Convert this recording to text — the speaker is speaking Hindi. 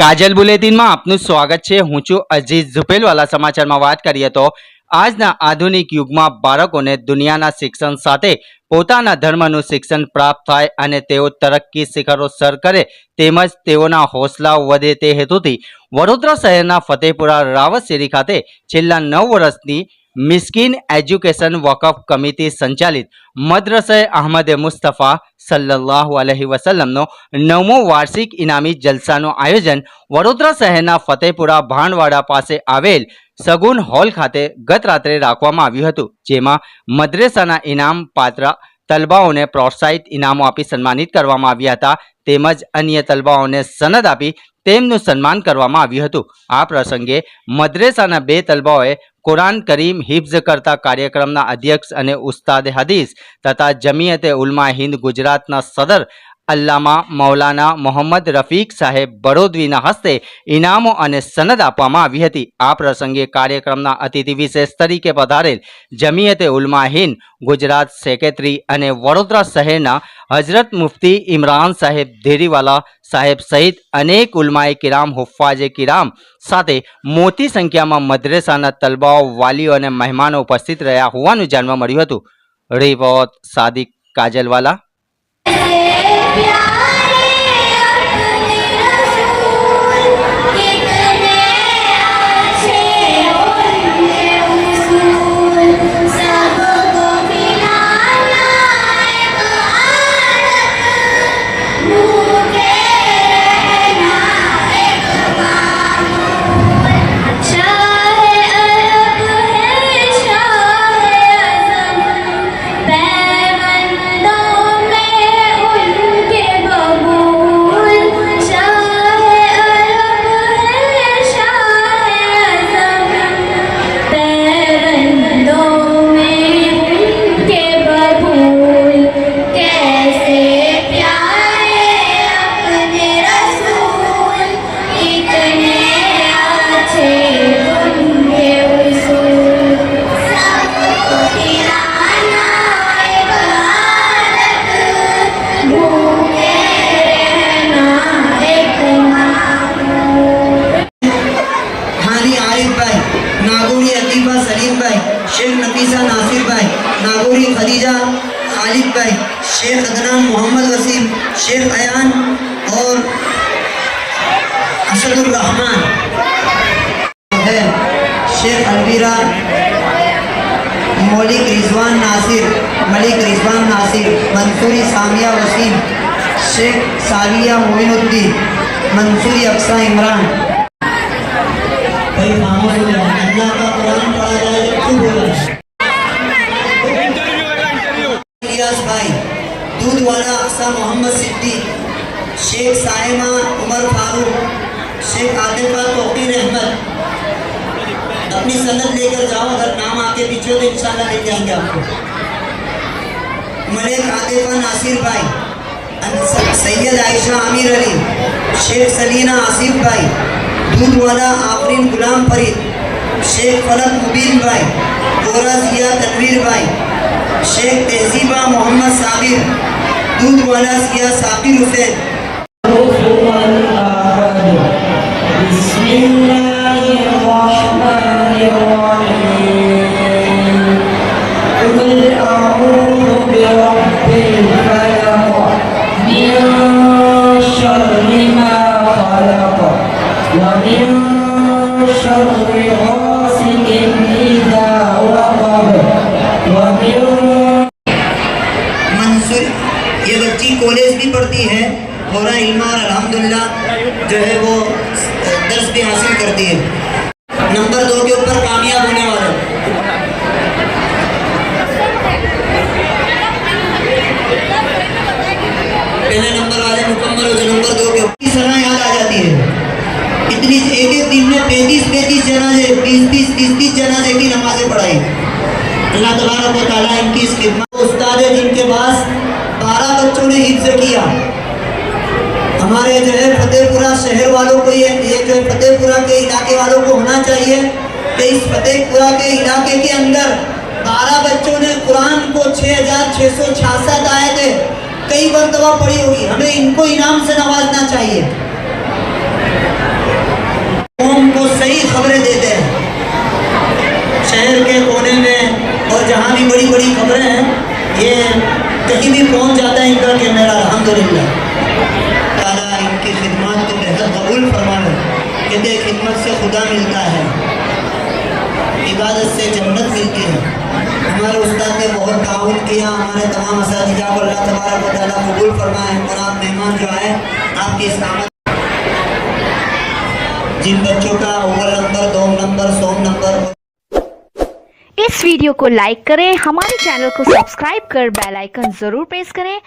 કાજલ બુલેટિનમાં આપનું સ્વાગત છે। હું છું અજીઝ ઝુપેલવાલા। સમાચારમાં વાત કરીએ તો આજના આધુનિક યુગમાં બાળકોને દુનિયાના શિક્ષણ સાથે પોતાના ધર્મનું શિક્ષણ પ્રાપ્ત થાય અને તેઓ તરક્કી શિખરો સર કરે તેમજ તેઓના હોસલાઓ વધે તે હેતુથી વડોદરા શહેરના ફતેપુરા રાવતશેરી ખાતે છેલ્લા 9 વર્ષથી મિસ્કીન એજ્યુકેશન વકફ કમિટી સંચાલિત મદ્રસે અહમદે મુસ્તફા સલ્લલ્લાહુ અલૈહિ વસલ્લમનો 9મો વાર્ષિક ઇનામી જલસાનું આયોજન વડોદરા શહેરના ફતેપુરા ભાણવાડા પાસે આવેલ સગુન હોલ ખાતે ગત રાત્રે રાખવામાં આવ્યું હતું, જેમાં મદ્રેસાના ઇનામ પાત્ર તલબાઓને પ્રોત્સાહિત ઇનામો આપી સન્માનિત કરવામાં આવ્યા હતા તેમજ અન્ય તલબાઓને સનદ આપી તેમનું સન્માન કરવામાં આવ્યું હતું। આ પ્રસંગે મદ્રેસાના 2 તલબાઓએ કુરાન કરીમ હિફ્ઝ કરતા કાર્યક્રમના અધ્યક્ષ અને ઉસ્તાદ હદીસ તથા જમિયતે ઉલમા હિન્દ ગુજરાતના સદર અલ્લામા મૌલાના મોહમ્મદ રફીક સાહેબ બરોદવીના હસ્તે ઇનામો અને સનદ આપવામાં આવી હતી। આ પ્રસંગે કાર્યક્રમના અતિથિ વિશેષ તરીકે પધારેલ જમિયતે ઉલમા હિન્દ ગુજરાત સેક્રેટરી અને વડોદરા શહેરના હજરત મુફ્તી ઇમરાન સાહેબ ધેરીવાલા સાહેબ સહિત અનેક ઉલમાએ કિરામ હુફાજે કિરામ સાથે મોટી સંખ્યામાં મદ્રેસાના તલબાઓ વાલીઓ અને મહેમાનો ઉપસ્થિત રહ્યા હોવાનું જાણવા મળ્યું હતું। રિપોર્ટ સાદિક કાજલવાલા। शेख नफीसा नासिर भाई, नागौरी खदीजा खालिद भाई, शेख अदनान मोहम्मद वसीम, शेख अयान और असदुर रहमान है, शेख अलवीरा, मलिक रिजवान नासिर, मंसूरी सामिया वसीम, शेख साविया मोइनुद्दीन, मंसूरी अक्सा इमरान। भाई खामोश हो जाओ, अल्लाह का कुरान पढ़ा जाए तो बोला। इलियास भाई, दूध वाला अक्सा मोहम्मद सिद्दीक, शेख साइमा उमर फारूक, शेख आतिफा तौकीर अहमद। अपनी सनद लेकर जाओ, अगर नाम आके पीछे तो इंशाल्लाह ले जाएंगे आपको। मलिक आतिफा नासिर भाई, सैयद आयशा आमिर अली, शेख सलीना आसिफ भाई, दूध वाला आफरीन गुलाम फरीद, शेख फलक मुबीन भाई, गोरा जिया तनवीर भाई, शेख तहजीबा मोहम्मद साबिर, दूध वाला जिया साबिर हुसैन। ये बच्ची कॉलेज भी पढ़ती है और इल्मा और अल्हम्दुलिल्लाह जो है वो दर्स भी हासिल करती है। नंबर 2 के ऊपर कामयाब होने वाला पहले नंबर वाले मुकम्मल हो, जो नंबर 2 के ऊपर सलाह याद आ जाती है। इतनी एक दिन में 35 जनाजे 20-30 जनाजे की नमाजें पढ़ाई। अल्लाह तबारक व तआला इनकी इस खिदमत उस्ताद है जिनके पास 12 बच्चों ने हिफ्ज़ किया। हमारे जो है फतेहपुरा शहर वालों को ये जो फतेहपुरा के इलाके वालों को होना चाहिए कि इस फतेहपुरा के इलाके के अंदर 12 बच्चों ने कुरान को 6666 आयतें कई मरतबा पढ़ी होगी। हमें इनको इनाम से नवाजना चाहिए। उनको सही खबरें देते हैं। शहर के कोने में और जहाँ भी बड़ी बड़ी खबरें हैं, ये कहीं भी पहुँच जाता है इनका कैमरा। अल्हम्दुलिल्लाह ताला इनकी खिदमत को बेहद कबूल फरमाए। कहते हैं खिदमत से खुदा मिलता है, इबादत से जन्नत मिलती है। हमारे उस्ताद ने बहुत ताउन किया, हमारे तमाम असातिज़ा को अल्लाह तबारक व तआला कबूल फरमाए। और आप मेहमान जो आए, आपकी इस्लामत जिन बच्चों का अव्वल नंबर, 2 नंबर, 100 नंबर। इस वीडियो को लाइक करें, हमारे चैनल को सब्सक्राइब कर बेल आइकन जरूर प्रेस करें